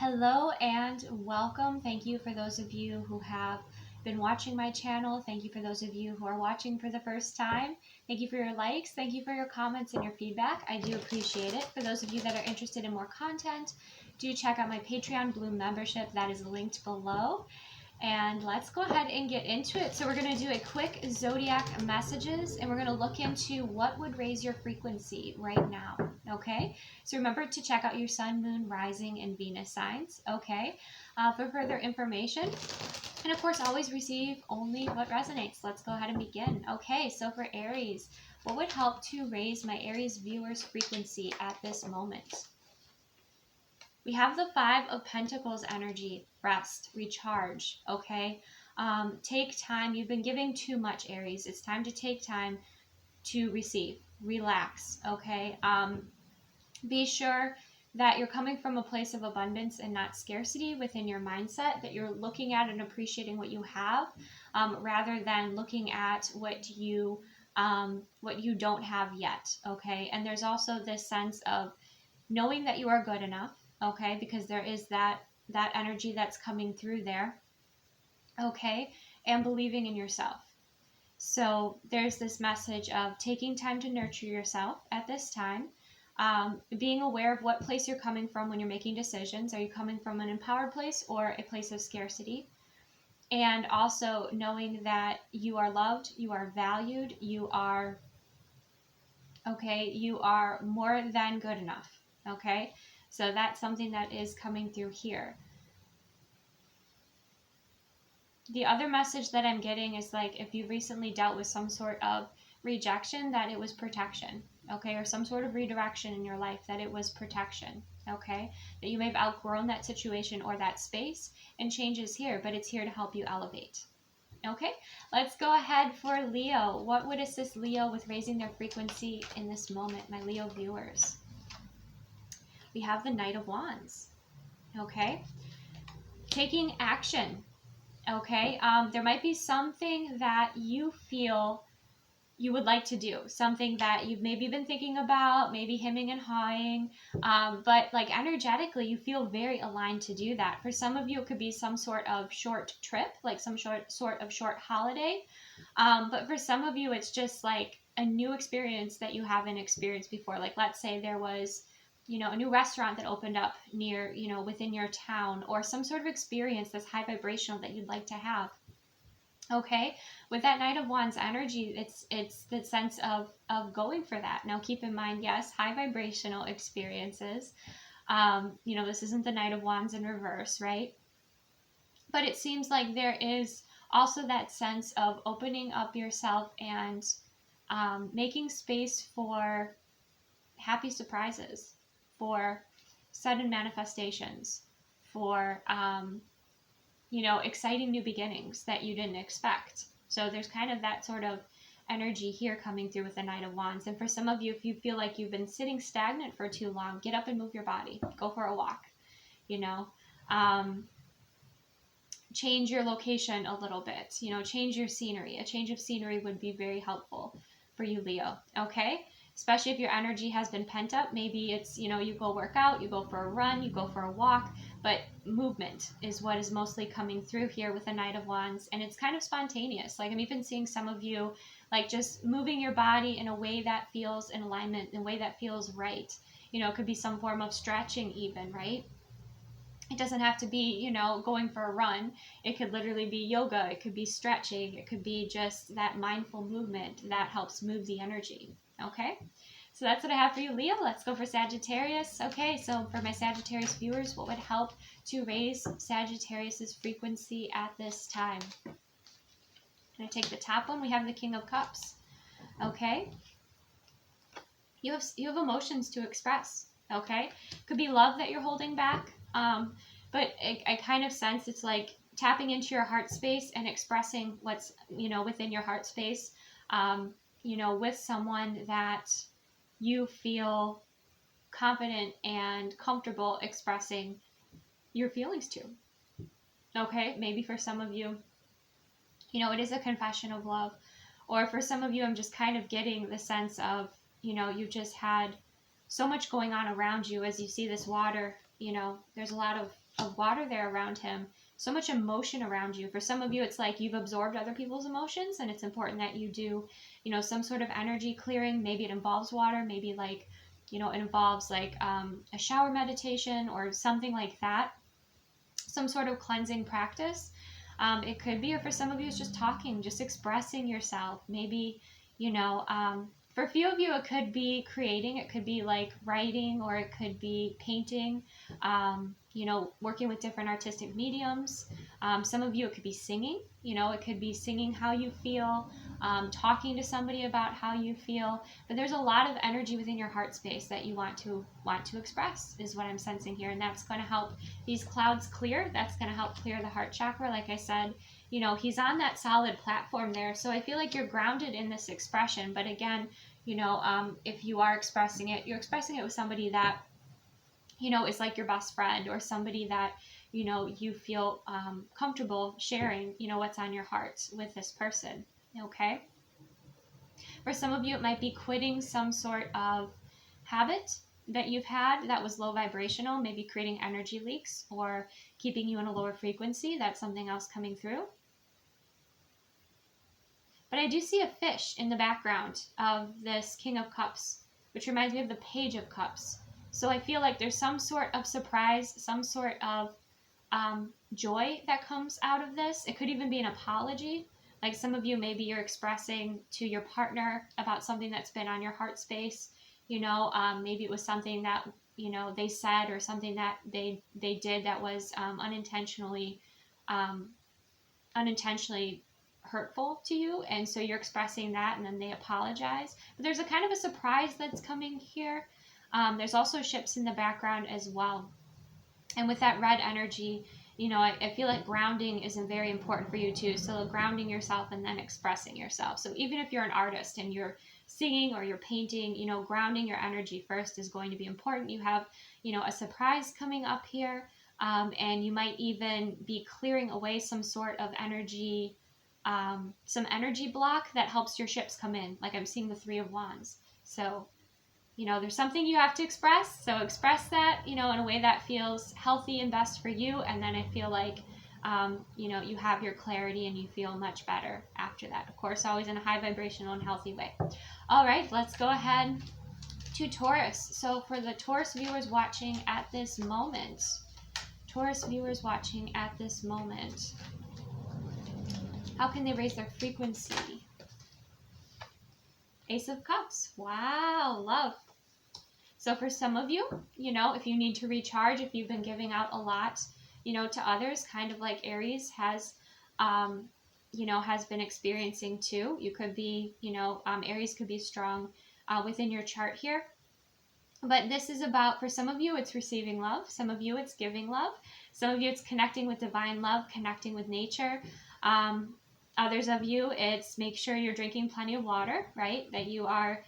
Hello and welcome. Thank you for those of you who have been watching my channel. Thank you for those of you who are watching for the first time. Thank you for your likes. Thank you for your comments and your feedback. I do appreciate it. For those of you that are interested in more content, do check out my Patreon Bloom membership. That is linked below. And let's go ahead and get into it. So we're going to do a quick zodiac messages, and we're going to look into what would raise your frequency right now. Okay, so remember to check out your sun, moon, rising, and Venus signs. Okay, for further information. And of course, always receive only what resonates. Let's go ahead and begin. Okay, so for Aries, what would help to raise my Aries viewers' frequency at this moment? We have the Five of Pentacles energy, rest, recharge, okay? Take time. You've been giving too much, Aries. It's time to take time to receive, relax, okay? Be sure that you're coming from a place of abundance and not scarcity within your mindset, that you're looking at and appreciating what you have, rather than looking at what you don't have yet, okay? And there's also this sense of knowing that you are good enough, okay, because there is that energy that's coming through there, okay, and believing in yourself. So there's this message of taking time to nurture yourself at this time, being aware of what place you're coming from when you're making decisions. Are you coming from an empowered place or a place of scarcity? And also knowing that you are loved, you are valued, you are more than good enough, okay? So that's something that is coming through here. The other message that I'm getting is like if you recently dealt with some sort of rejection, that it was protection, okay? Or some sort of redirection in your life, that it was protection, okay? That you may have outgrown that situation or that space, and change is here, but it's here to help you elevate. Okay, let's go ahead for Leo. What would assist Leo with raising their frequency in this moment, my Leo viewers? We have the Knight of Wands, okay? Taking action, okay? There might be something that you feel you would like to do, something that you've maybe been thinking about, maybe hemming and hawing, but like energetically, you feel very aligned to do that. For some of you, it could be some sort of short trip, like some sort of short holiday, but for some of you, it's just like a new experience that you haven't experienced before. Like let's say there was a new restaurant that opened up near, within your town, or some sort of experience that's high vibrational that you'd like to have. Okay, with that Knight of Wands energy, it's the sense of going for that. Now keep in mind, yes, high vibrational experiences. This isn't the Knight of Wands in reverse, right? But it seems like there is also that sense of opening up yourself and making space for happy surprises, for sudden manifestations, for exciting new beginnings that you didn't expect. So there's kind of that sort of energy here coming through with the Knight of Wands. And for some of you, if you feel like you've been sitting stagnant for too long, get up and move your body. Go for a walk, change your location a little bit, change your scenery. A change of scenery would be very helpful for you, Leo, okay? Especially if your energy has been pent up. Maybe it's, you go work out, you go for a run, you go for a walk, but movement is what is mostly coming through here with the Knight of Wands. And it's kind of spontaneous. Like I'm even seeing some of you like just moving your body in a way that feels in alignment, in a way that feels right. It could be some form of stretching even, right? It doesn't have to be, going for a run. It could literally be yoga. It could be stretching. It could be just that mindful movement that helps move the energy. Okay, so that's what I have for you, Leo. Let's go for Sagittarius. Okay, so for my Sagittarius viewers, what would help to raise Sagittarius's frequency at this time? Can I take the top one? We have the King of Cups. Okay, you have emotions to express. Okay, could be love that you're holding back, but I kind of sense it's like tapping into your heart space and expressing what's within your heart space. With someone that you feel confident and comfortable expressing your feelings to. Okay, maybe for some of you, it is a confession of love. Or for some of you, I'm just kind of getting the sense of, you've just had so much going on around you as you see this water, there's a lot of water there around him. So much emotion around you. For some of you, it's like you've absorbed other people's emotions, and it's important that you do, some sort of energy clearing. Maybe it involves water. Maybe like, it involves like a shower meditation or something like that. Some sort of cleansing practice. It could be, or for some of you, it's just talking, just expressing yourself. Maybe, for a few of you, it could be creating. It could be like writing, or it could be painting, working with different artistic mediums. Some of you, it could be singing. It could be singing how you feel, talking to somebody about how you feel. But there's a lot of energy within your heart space that you want to express, is what I'm sensing here. And that's going to help these clouds clear. That's going to help clear the heart chakra. Like I said, he's on that solid platform there. So I feel like you're grounded in this expression. But again, if you are expressing it, you're expressing it with somebody that, is like your best friend, or somebody that, you feel comfortable sharing, what's on your heart with this person. Okay. For some of you, it might be quitting some sort of habit that you've had that was low vibrational, maybe creating energy leaks or keeping you in a lower frequency. That's something else coming through. But I do see a fish in the background of this King of Cups, which reminds me of the Page of Cups. So I feel like there's some sort of surprise, some sort of joy that comes out of this. It could even be an apology. Like some of you, maybe you're expressing to your partner about something that's been on your heart space. Maybe it was something that, they said, or something that they did that was unintentionally hurtful to you, and so you're expressing that, and then they apologize. But there's a kind of a surprise that's coming here. There's also ships in the background as well, and with that red energy, I feel like grounding is very important for you too. So grounding yourself and then expressing yourself. So even if you're an artist and you're singing or you're painting, grounding your energy first is going to be important. You have, a surprise coming up here, and you might even be clearing away some sort of energy, some energy block that helps your ships come in. Like I'm seeing the Three of Wands. So, there's something you have to express. So express that, in a way that feels healthy and best for you. And then I feel like, you have your clarity and you feel much better after that. Of course, always in a high vibrational and healthy way. All right, let's go ahead to Taurus. So for the Taurus viewers watching at this moment, how can they raise their frequency? Ace of Cups. Wow, love. So for some of you, if you need to recharge, if you've been giving out a lot, to others, kind of like Aries has been experiencing too. You could be, Aries could be strong within your chart here. But this is about, for some of you, it's receiving love. Some of you, it's giving love. Some of you, it's connecting with divine love, connecting with nature. Others of you, it's make sure you're drinking plenty of water, right? That you are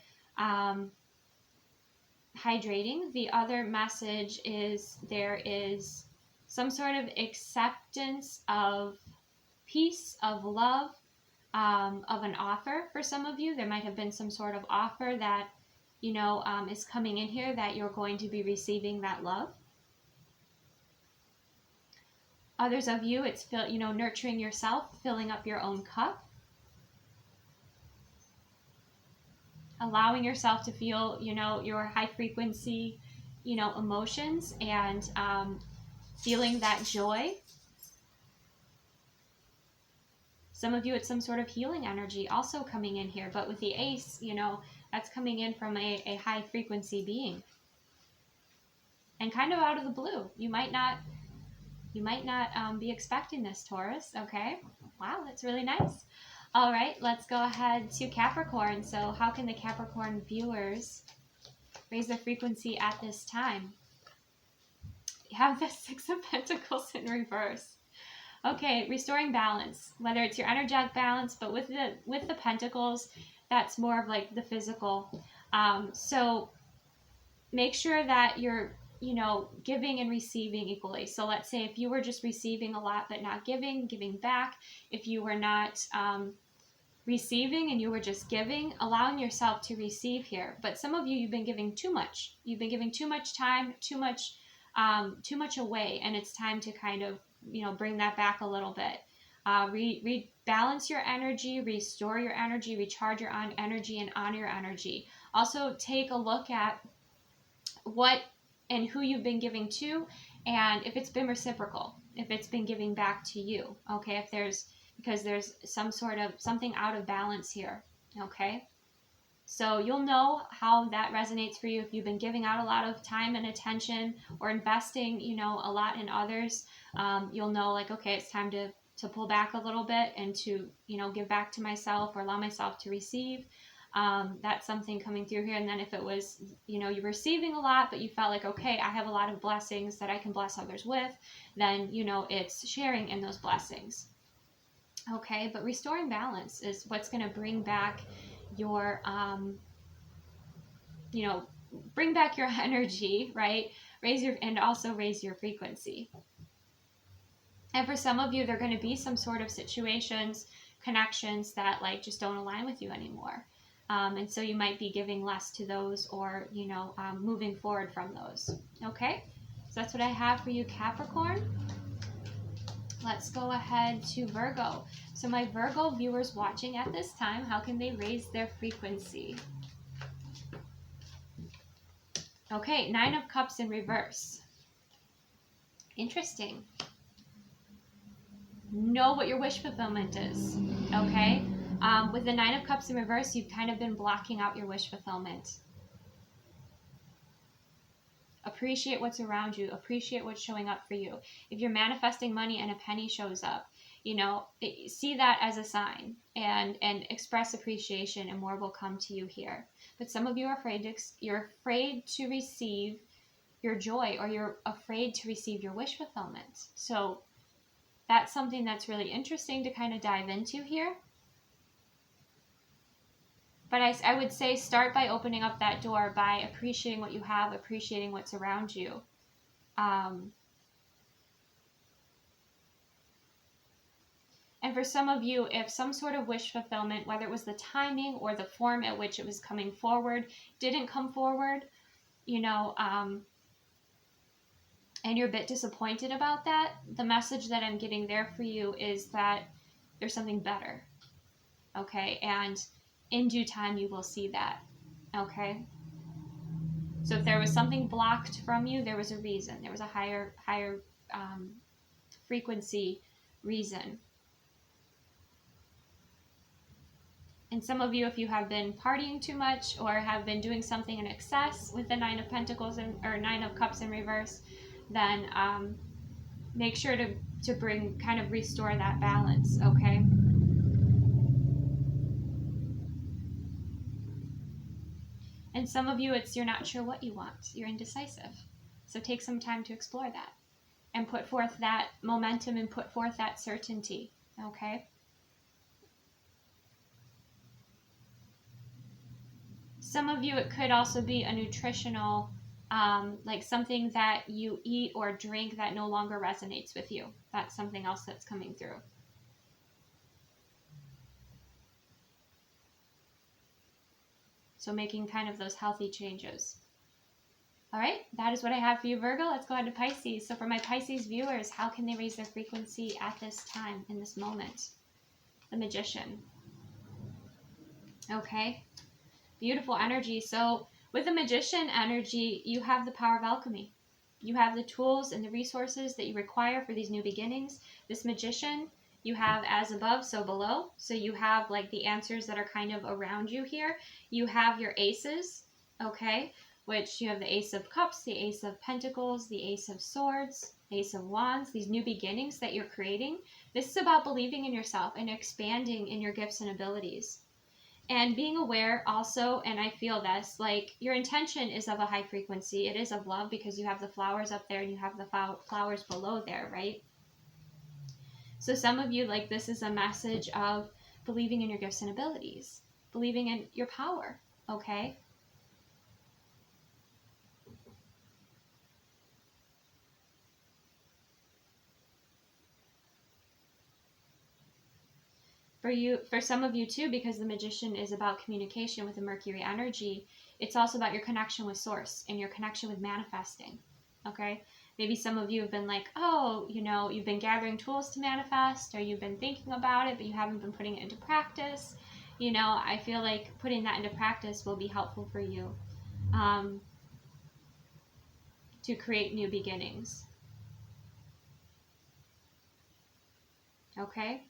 hydrating. The other message is there is some sort of acceptance of peace, of love, of an offer for some of you. There might have been some sort of offer that, is coming in here that you're going to be receiving that love. Others of you, it's nurturing yourself, filling up your own cup. Allowing yourself to feel, your high frequency, emotions, and feeling that joy. Some of you, it's some sort of healing energy also coming in here. But with the Ace, that's coming in from a high frequency being. And kind of out of the blue. You might not be expecting this, Taurus. Okay. Wow, that's really nice. All right, let's go ahead to Capricorn. So how can the Capricorn viewers raise their frequency at this time? You have the Six of Pentacles in reverse. Okay, restoring balance, whether it's your energetic balance, but with the Pentacles, that's more of like the physical. So make sure that you're, giving and receiving equally. So let's say if you were just receiving a lot but not giving back, if you were not receiving and you were just giving, allowing yourself to receive here. But some of you, you've been giving too much. You've been giving too much time, too much too much away, and it's time to kind of, bring that back a little bit. Rebalance your energy, restore your energy, recharge your energy, and honor your energy. Also, take a look at what and who you've been giving to, and if it's been reciprocal, if it's been giving back to you. Okay, because there's some sort of something out of balance here. Okay, so you'll know how that resonates for you if you've been giving out a lot of time and attention, or investing, a lot in others. You'll know, like, okay, it's time to pull back a little bit and to, give back to myself, or allow myself to receive. That's something coming through here. And then if it was, you're receiving a lot, but you felt like, okay, I have a lot of blessings that I can bless others with, then, it's sharing in those blessings. Okay, but restoring balance is what's going to bring back your, bring back your energy, right? And also raise your frequency. And for some of you, there are going to be some sort of situations, connections that just don't align with you anymore. And so you might be giving less to those, or, moving forward from those. Okay, so that's what I have for you, Capricorn. Let's go ahead to Virgo. So my Virgo viewers watching at this time, how can they raise their frequency? Okay, 9 of Cups in reverse. Interesting. Know what your wish fulfillment is, okay? With the 9 of Cups in reverse, you've kind of been blocking out your wish fulfillment. Appreciate what's around you. Appreciate what's showing up for you. If you're manifesting money and a penny shows up, see that as a sign, and express appreciation, and more will come to you here. But some of you are afraid to receive your joy, or you're afraid to receive your wish fulfillment. So that's something that's really interesting to kind of dive into here. But I would say start by opening up that door, by appreciating what you have, appreciating what's around you. And for some of you, if some sort of wish fulfillment, whether it was the timing or the form at which it was coming forward, didn't come forward, and you're a bit disappointed about that, the message that I'm getting there for you is that there's something better. Okay, and in due time you will see that. Okay, so if there was something blocked from you, there was a reason. There was a higher frequency reason. And some of you, if you have been partying too much, or have been doing something in excess with the 9 of Pentacles or 9 of Cups in reverse, then make sure to restore that balance. Okay. And some of you, you're not sure what you want. You're indecisive. So take some time to explore that, and put forth that momentum, and put forth that certainty. Okay. Some of you, it could also be a nutritional, like something that you eat or drink that no longer resonates with you. That's something else that's coming through. So making kind of those healthy changes. All right, that is what I have for you, Virgo. Let's go ahead to Pisces. So for my Pisces viewers, how can they raise their frequency at this time, in this moment? The Magician. Okay, beautiful energy. So with the Magician energy, you have the power of alchemy. You have the tools and the resources that you require for these new beginnings. This Magician, you have as above, so below. So you have the answers that are kind of around you here. You have your aces, okay, which you have the Ace of Cups, the Ace of Pentacles, the Ace of Swords, Ace of Wands, these new beginnings that you're creating. This is about believing in yourself and expanding in your gifts and abilities. And being aware also, and I feel this, your intention is of a high frequency. It is of love, because you have the flowers up there and you have the flowers below there, right? So some of you, this is a message of believing in your gifts and abilities, believing in your power, okay? For some of you too, because the Magician is about communication with the Mercury energy, it's also about your connection with Source and your connection with manifesting, okay? Maybe some of you have been like, oh, you know, you've been gathering tools to manifest, or you've been thinking about it, but you haven't been putting it into practice. You know, I feel like putting that into practice will be helpful for you to create new beginnings. Okay?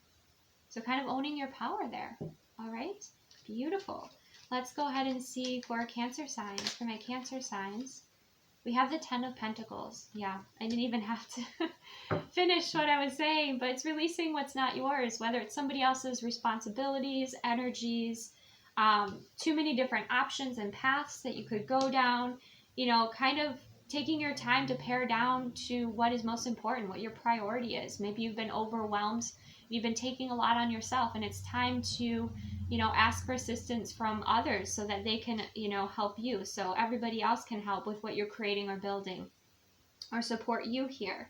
So kind of owning your power there. All right? Beautiful. Let's go ahead and see for Cancer signs. For my Cancer signs, we have the 10 of Pentacles. Yeah, I didn't even have to finish what I was saying, but it's releasing what's not yours, whether it's somebody else's responsibilities, energies, too many different options and paths that you could go down, you know, kind of taking your time to pare down to what is most important, what your priority is. Maybe you've been overwhelmed, you've been taking a lot on yourself, and it's time to, you know, ask for assistance from others so that they can, you know, help you, so everybody else can help with what you're creating or building or support you here.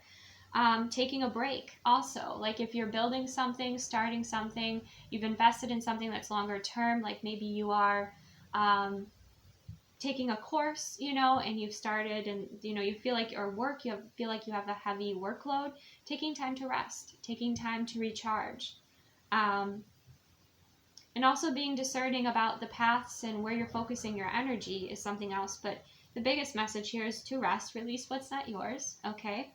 Taking a break also, like if you're building something, starting something, you've invested in something that's longer term, like maybe you are taking a course, you know, and you've started and, you know, you feel like your work, feel like you have a heavy workload, taking time to rest, taking time to recharge. And also being discerning about the paths and where you're focusing your energy is something else. But the biggest message here is to rest, release what's not yours, okay?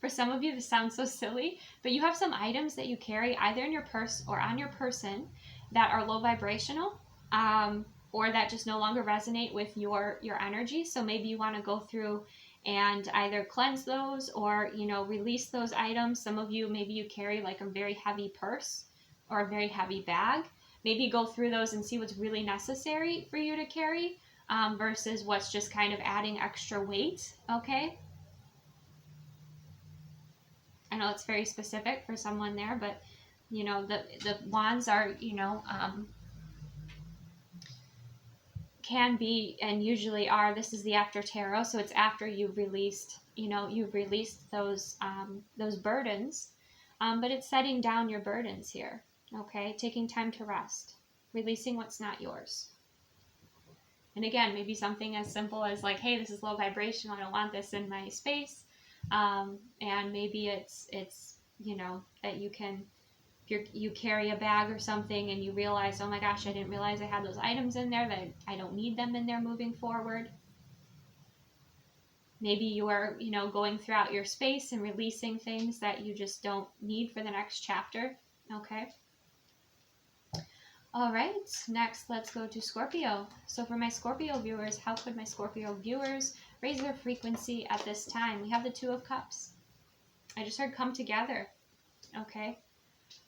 For some of you, this sounds so silly, but you have some items that you carry either in your purse or on your person that are low vibrational, or that just no longer resonate with your energy. So maybe you want to go through and either cleanse those or, you know, release those items. Some of you, maybe you carry like a very heavy purse or a very heavy bag. Maybe go through those and see what's really necessary for you to carry versus what's just kind of adding extra weight, okay? I know it's very specific for someone there, but, you know, the wands are, you know, can be and usually are, this is the after tarot, so it's after you've released, you know, you've released those burdens, but it's setting down your burdens here, okay? Taking time to rest, releasing what's not yours. And again, maybe something as simple as like, hey, this is low vibration, I don't want this in my space. And maybe it's, you know, that you can, if you carry a bag or something and you realize, oh my gosh, I didn't realize I had those items in there, that I don't need them in there moving forward. Maybe you are, you know, going throughout your space and releasing things that you just don't need for the next chapter, okay? All right, next let's go to Scorpio. So for my Scorpio viewers, how could my Scorpio viewers raise their frequency at this time? We have the Two of Cups. I just heard come together, okay?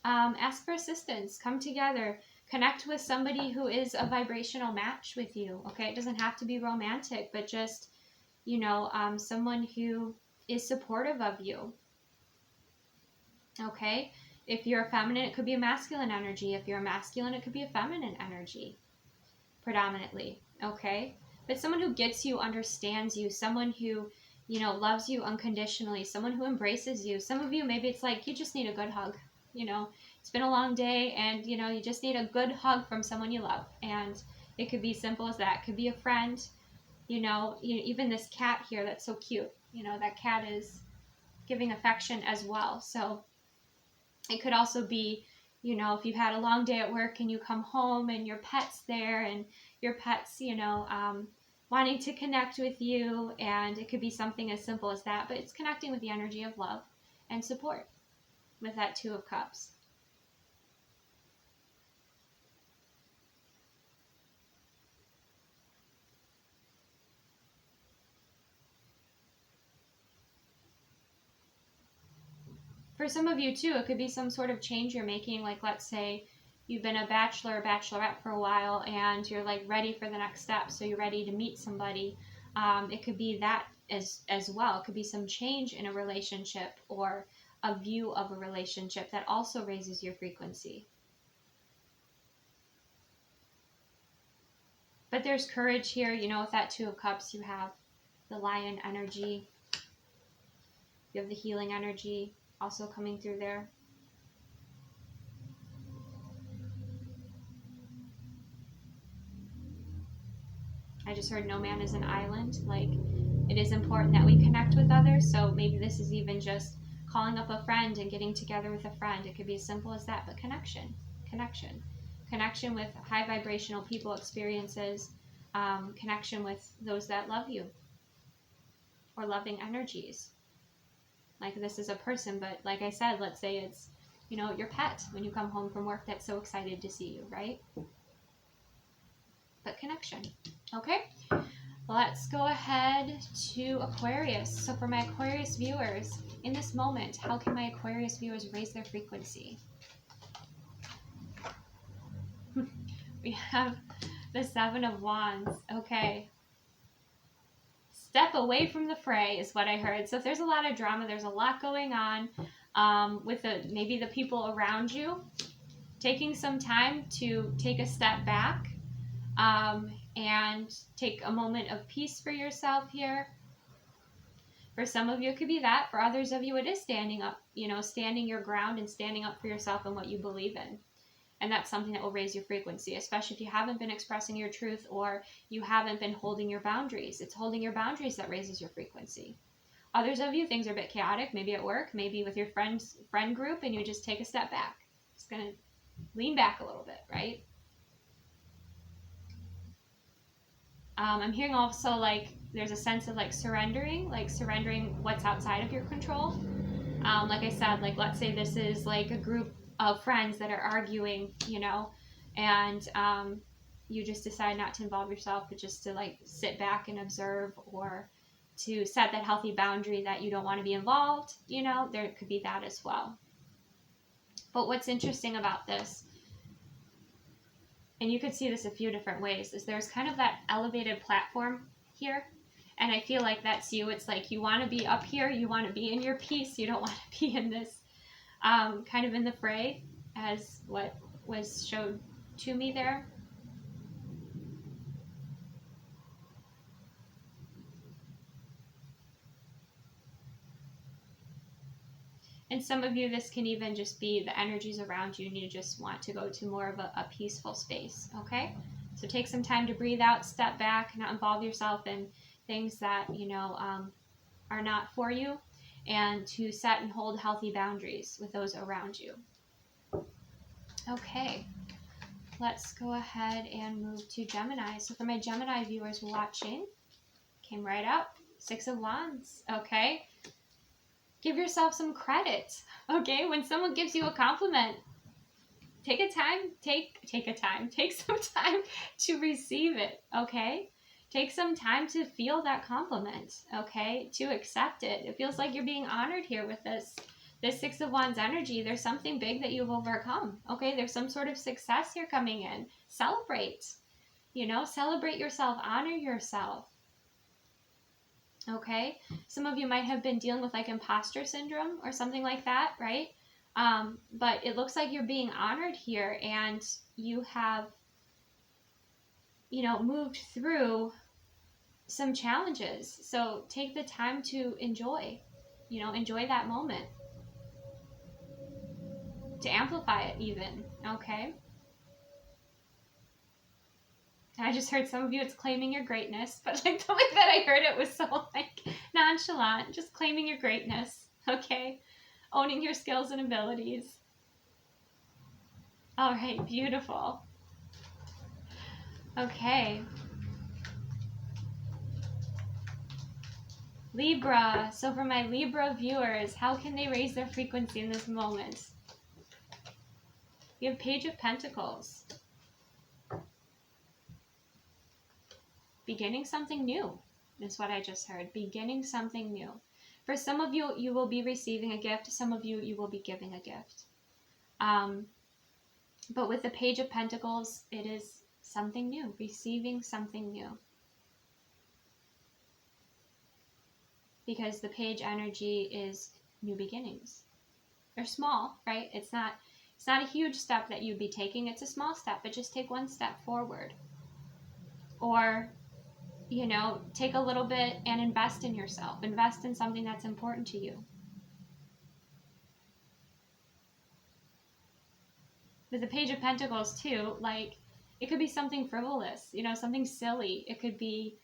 Ask for assistance, come together, connect with somebody who is a vibrational match with you, okay? It doesn't have to be romantic, but just, you know, someone who is supportive of you, okay? If you're a feminine, it could be a masculine energy. If you're a masculine, it could be a feminine energy, predominantly, okay? But someone who gets you, understands you, someone who, you know, loves you unconditionally, someone who embraces you. Some of you, maybe it's like you just need a good hug, you know? It's been a long day and, you know, you just need a good hug from someone you love. And it could be simple as that. It could be a friend, you know, even this cat here that's so cute. You know, that cat is giving affection as well. So it could also be, you know, if you've had a long day at work and you come home and your pet's there and your pet's, you know, wanting to connect with you, and it could be something as simple as that, but it's connecting with the energy of love and support with that Two of Cups. For some of you too, it could be some sort of change you're making, like let's say you've been a bachelor or bachelorette for a while and you're like ready for the next step, so you're ready to meet somebody. It could be that as well. It could be some change in a relationship or a view of a relationship that also raises your frequency. But there's courage here, you know, with that Two of Cups, you have the Lion energy, you have the healing energy also coming through there. I just heard no man is an island. Like, it is important that we connect with others. So maybe this is even just calling up a friend and getting together with a friend. It could be as simple as that, but connection with high vibrational people, experiences, connection with those that love you, or loving energies. Like this is a person, but like I said, let's say it's, your pet when you come home from work that's so excited to see you, right? But connection. Okay, let's go ahead to Aquarius. So for my Aquarius viewers, in this moment, how can my Aquarius viewers raise their frequency? We have the Seven of Wands. Okay. Step away from the fray is what I heard. So if there's a lot of drama, there's a lot going on with maybe the people around you, taking some time to take a step back and take a moment of peace for yourself here. For some of you, it could be that. For others of you, it is standing up, standing your ground and standing up for yourself and what you believe in. And that's something that will raise your frequency, especially if you haven't been expressing your truth or you haven't been holding your boundaries. It's holding your boundaries that raises your frequency. Others of you, things are a bit chaotic, maybe at work, maybe with your friend group, and you just take a step back. Just going to lean back a little bit, right? I'm hearing also like there's a sense of like surrendering what's outside of your control. Like I said, like let's say this is like a group of friends that are arguing, and you just decide not to involve yourself, but just to like sit back and observe, or to set that healthy boundary that you don't want to be involved, there could be that as well. But what's interesting about this, and you could see this a few different ways, is there's kind of that elevated platform here. And I feel like that's you. It's like you want to be up here, you want to be in your peace, you don't want to be in this kind of in the fray, as what was showed to me there. And some of you, this can even just be the energies around you and you just want to go to more of a peaceful space, okay? So take some time to breathe out, step back, not involve yourself in things that, are not for you, and to set and hold healthy boundaries with those around you. Okay, let's go ahead and move to Gemini. So for my Gemini viewers watching, came right up, Six of Wands, okay? Give yourself some credit, okay? When someone gives you a compliment, take some time to receive it, okay? Take some time to feel that compliment, okay? To accept it. It feels like you're being honored here with this Six of Wands energy. There's something big that you've overcome, okay? There's some sort of success here coming in. Celebrate, celebrate yourself, honor yourself. Okay, some of you might have been dealing with like imposter syndrome or something like that, right? But it looks like you're being honored here, and you have, moved through some challenges. So take the time to enjoy that moment, to amplify it even, okay? I just heard some of you, it's claiming your greatness, but like the way that I heard it was so like nonchalant, just claiming your greatness, okay? Owning your skills and abilities. All right, beautiful. Okay. Libra. So for my Libra viewers, how can they raise their frequency in this moment? We have Page of Pentacles. Beginning something new is what I just heard. Beginning something new. For some of you, you will be receiving a gift. Some of you, you will be giving a gift. But with the Page of Pentacles, it is something new. Receiving something new. Because the Page energy is new beginnings. They're small, right? It's not a huge step that you'd be taking. It's a small step, but just take one step forward. Or take a little bit and invest in yourself. Invest in something that's important to you. With the Page of Pentacles too, like it could be something frivolous, something silly. It could be,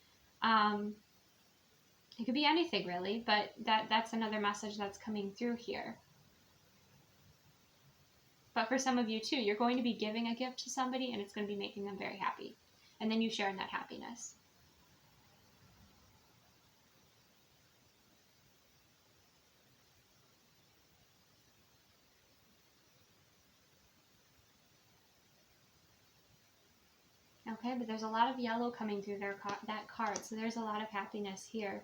It could be anything really, but that's another message that's coming through here. But for some of you too, you're going to be giving a gift to somebody and it's going to be making them very happy. And then you share in that happiness. Okay, but there's a lot of yellow coming through that card, so there's a lot of happiness here.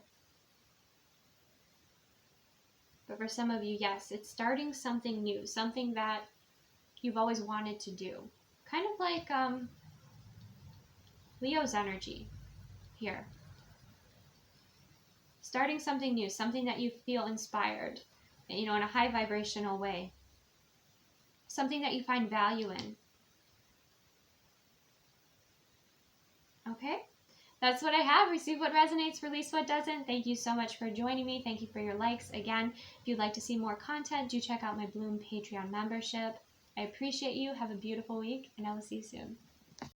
But for some of you, yes, it's starting something new, something that you've always wanted to do. Kind of like Leo's energy here. Starting something new, something that you feel inspired, in a high vibrational way. Something that you find value in. Okay, that's what I have. Receive what resonates, release what doesn't. Thank you so much for joining me. Thank you for your likes. Again, if you'd like to see more content, do check out my Bloom Patreon membership. I appreciate you. Have a beautiful week, and I will see you soon.